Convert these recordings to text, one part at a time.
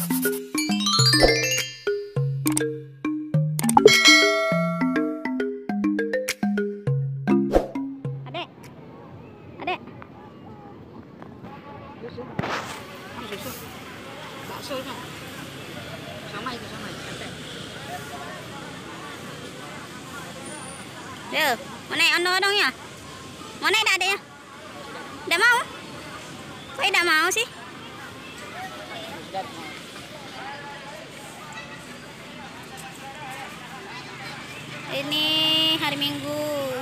Adek, adek. Susu. Ini susu. Bakso itu. Sama itu sama. Santai. Tuh, mana ono dong ya? Mana ada adeknya? Tidak mau? Kok tidak mau sih? Ini hari Minggu.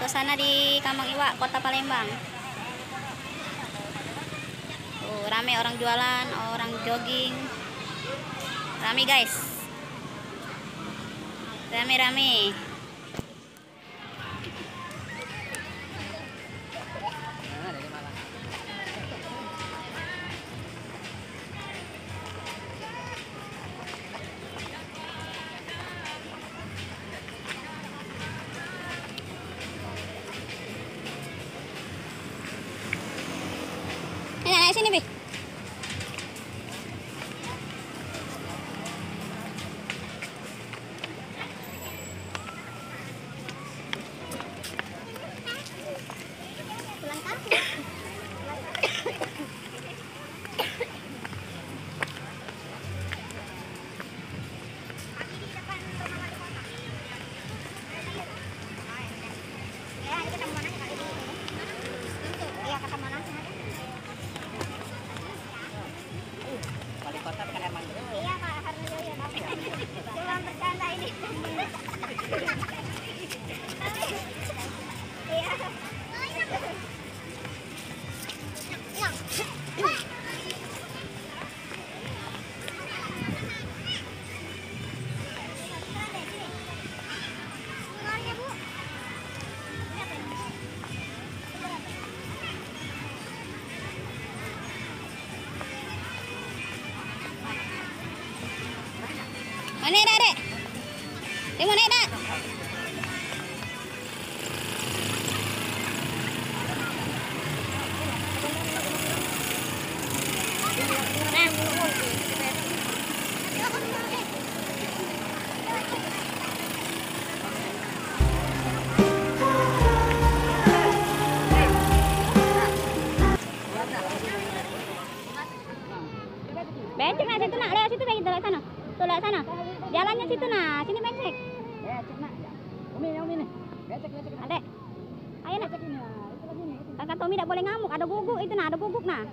Suasana di Kambang Iwak, Kota Palembang. Rame orang jualan, orang jogging. Rame guys. Rame-rame. Ini naik sini, Bi. Wali kota bukan emang. Iya Pak, harus cuma bercanda ini. Iya. Mana dah, Dek? Di mana dah? Becek nak situ nak, lewat situ kayak gitu lewat sana. Tuh lewat sana. Jalannya situ nah, sini becek. Becek nak. Umi nih. Becek. Adek. Ayo nak. Becek ini. Itu lagi nih. Kakak Tommy tidak boleh ngamuk, ada guguk itu nah, ada guguk nah.